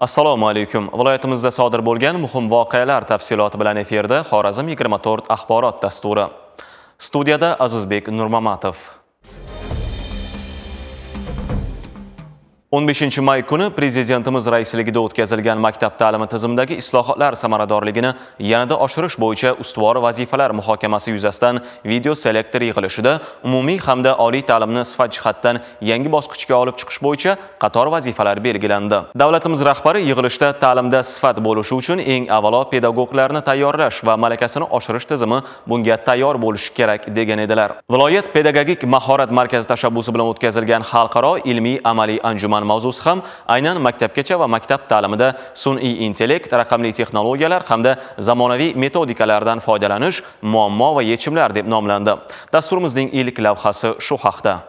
Assalomu alaykum. Viloyatimizda sodir bo'lgan muhim voqealar tafsiloti bilan efirda Xorazm 24 axborot dasturi. Studiyada Azizbek Nurmamatov. 15 may kuni Prezidentimiz raisligida o'tkazilgan maktab ta'limi tizimidagi islohotlar samaradorligini yanada oshirish bo'yicha ustuvor vazifalar muhokamasi yuzasidan video selektor yig'ilishida umumiy hamda oliy ta'limni sifat jihatdan yangi bosqichga olib chiqish bo'yicha qator vazifalar belgilandi. Davlatimiz rahbari yig'ilishda ta'limda sifat bo'lishi uchun eng avvalo pedagoglarni tayyorlash va malakasini oshirish tizimi bunga tayyor bo'lishi kerak degan edilar. Viloyat pedagogik mahorat markazi tashabbusi bilan o'tkazilgan xalqaro ilmiy amaliy anjuman mavzusi ham aynan maktabgacha va maktab ta'limida sun'iy intellekt, raqamli texnologiyalar hamda zamonaviy metodikalardan foydalanish, muammo va yechimlar deb nomlandi. Dasturimizning ilk lavhasi shu haqda.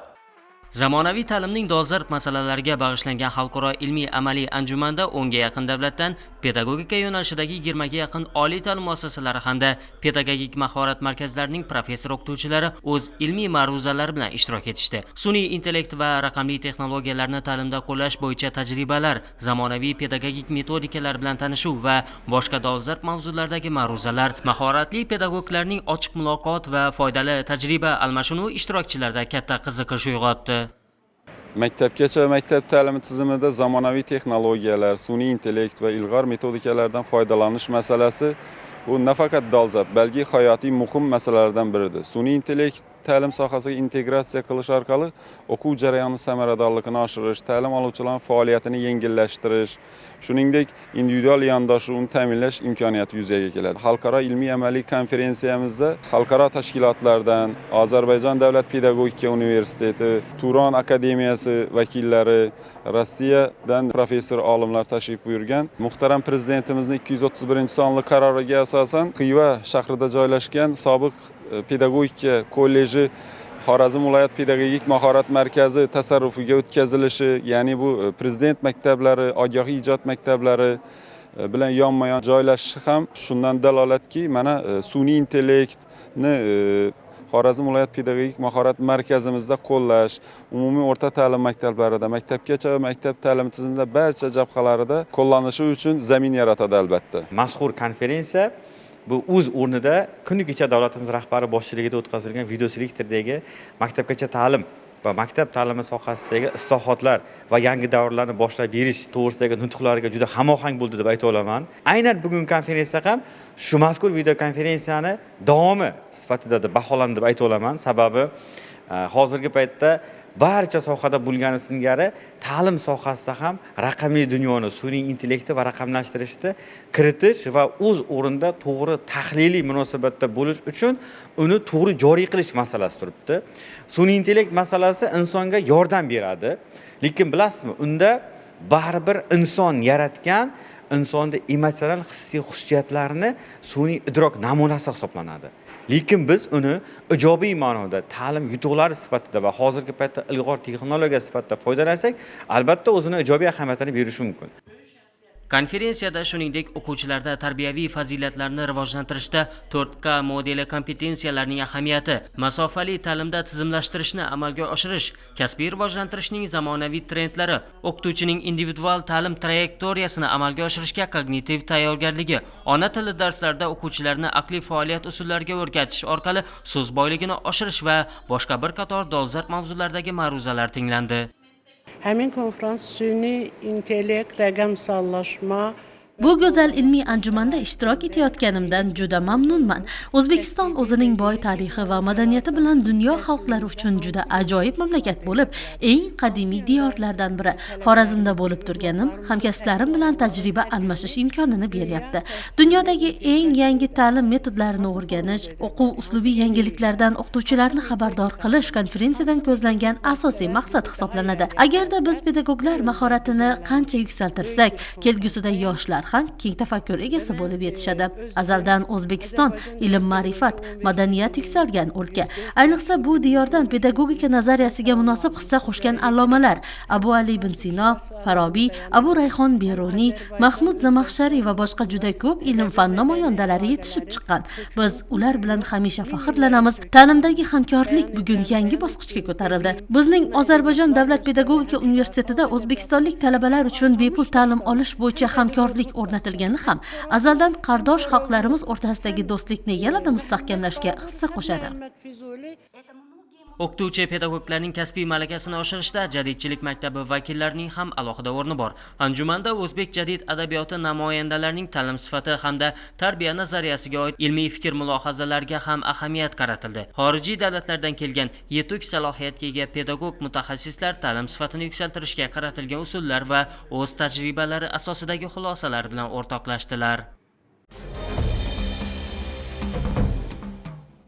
Zamonaviy ta'limning dolzarb masalalariga bag'ishlangan xalqaro ilmiy amaliy anjumanda 10 ga yaqin davlatdan pedagogika yo'nalishidagi 20 ga yaqin oliy ta'lim muassasalari hamda pedagogik mahorat markazlarining professor-o'qituvchilari o'z ilmiy ma'ruzalari bilan ishtirok etishdi. Sun'iy intellekt va raqamli texnologiyalarni ta'limda qo'llash bo'yicha tajribalar, zamonaviy pedagogik metodikalar bilan tanishuv va boshqa dolzarb mavzulardagi ma'ruzalar, mahoratli pedagoglarning ochiq muloqot va foydali tajriba almashinuvi ishtirokchilarda katta qiziqish uyg'otdi. Maktabgacha va maktab ta'limi tizimida zamonaviy texnologiyalar, sun'iy intellekt va ilg'or metodikalardan foydalanish masalasi bu nafaqat dolzarb, balki hayotiy muhim masalalardan biridir. Sun'iy intellekt ta'lim sohasiga integratsiya qilish orqali o'quv jarayoni samaradorligini oshirish, ta'lim oluvchilarning faoliyatini yengillashtirish, shuningdek individual yondashuvni ta'minlash imkoniyati yuzaga keladi. Xalqaro ilmiy amaliy konferensiyamizda xalqaro tashkilotlardan Ozarbayjon davlat pedagogika universiteti, Turon akademiyasi vakillari, Rossiyadan professor olimlar tashrif buyurgan. Muhtaram Prezidentimizning 231-sonli qaroriga asosan Xiva shahrida joylashgan sobiq pedagogika kolleji Xorazm viloyat pedagogik mahorat markazi tasarrufiga o'tkazilishi, ya'ni bu prezident maktablari, ogohiy ijod maktablari bilan yonma-yon joylashishi ham shundan dalolatki, mana sun'iy intellektni Xorazm viloyat pedagogik mahorat markazimizda qo'llash, umumiy o'rta ta'lim maktablarida, maktabgacha va maktab ta'limi tizimida barcha jabhalarida qo'llanishi uchun zamin yaratadi albatta. Mashhur konferensiya bu o'z o'rnida kuni kecha davlatimiz rahbari boshchiligida o'tkazilgan video selektoridagi maktabgacha ta'lim va maktab ta'limi sohasidagi islohotlar va yangi davrlarni boshlab berish to'g'risidagi nutqlariga juda hamohang bo'ldi deb ayta olaman. Aynan bugungi konferensiya ham shu mazkur video konferensiyani davomi sifatida deb baholandi deb ayta olaman. Sababi hozirgi paytda barcha sohada bo'lgani singari ta'lim sohasida ham raqamli dunyoni, sun'iy intellekti va raqamlashtirishni kiritish va o'z o'rinda to'g'ri tahliliy munosabatda bo'lish uchun uni to'g'ri joriy qilish masalasi turibdi. Sun'iy intellekt masalasi insonga yordam beradi, lekin bilasizmi, unda baribir inson yaratgan insonda emotsional hissiy xususiyatlarni sun'iy idrok namunasi hisoblanadi. Lekin biz uni ijobiy ma'noda ta'lim yutuqlari sifatida va hozirgi paytda ilg'or texnologiya sifatida foydalansak, albatta o'zini ijobiy ahamiyatini berishi mumkin. Konferensiyada shuningdek o'quvchilarda tarbiyaviy fazilatlarni rivojlantirishda 4K modeli kompetensiyalarning ahamiyati, masofali ta'limda tizimlashtirishni amalga oshirish, kasbiy rivojlantirishning zamonaviy trendlari, o'qituvchining individual ta'lim trayektoriyasini amalga oshirishga kognitiv tayyorgarligi, ona tili darslarida o'quvchilarni aqliy faoliyat usullariga o'rgatish orqali so'z boyligini oshirish va boshqa bir qator dolzarb mavzulardagi ma'ruzalar tinglandi. Həmin konferans sun'iy intellekt, rəqəmsallaşma, Bu go'zal ilmiy anjumanda ishtirok etayotganimdan juda mamnunman. O'zbekiston o'zining boy tarixi va madaniyati bilan dunyo xalqlari uchun juda ajoyib mamlakat bo'lib, eng qadimiy diyorlardan biri. Xorazmda bo'lib turganim hamkasblarim bilan tajriba almashish imkonini beryapti. Dunyodagi eng yangi ta'lim metodlarini o'rganish, o'quv uslubiy yangiliklardan o'qituvchilarni xabardor qilish konferensiyadan ko'zlangan asosiy maqsad hisoblanadi. Agarda biz pedagoglar mahoratini qancha yuksaltirsak, kelgusida yoshlar ham keng tafakkur egasi bo'lib yetishadi. Azaldan O'zbekiston ilm, ma'rifat, madaniyat yuksalgan o'lka. Ayniqsa bu diyordan pedagogika nazariyasiga munosib hissa qo'shgan allomalar Abu Ali ibn Sino, Farobiy, Abu Rayhon Beruniy, Mahmud Zamaxshariy va boshqa juda ko'p ilm-fan namoyandalari yetishib chiqqan. Biz ular bilan hamisha faxrlanamiz. Ta'limdagi hamkorlik bugun yangi bosqichga ko'tarildi. Bizning Ozarbayjon davlat pedagogika universitetida o'zbekistonlik talabalar uchun bepul ta'lim olish bo'yicha hamkorlik o'rnatilgani ham azaldan qardosh xalqlarimiz o'rtasidagi do'stlikni yanada mustahkamlashga hissa qo'shadi. O'qituvchi pedagoglarning kasbiy malakasini oshirishda Jadidchilik maktabi vakillarining ham alohida o'rni bor. Anjumanda o'zbek jadid adabiyoti namoyandalarining ta'lim sifati hamda tarbiya nazariyasiga oid ilmiy fikr-mulohazalariga ham ahamiyat qaratildi. Xorijiy davlatlardan kelgan yetuk salohiyatga ega pedagog mutaxassislar ta'lim sifatini yuksaltirishga qaratilgan usullar va o'z tajribalari asosidagi xulosalar bilan o'rtoqlashdilar.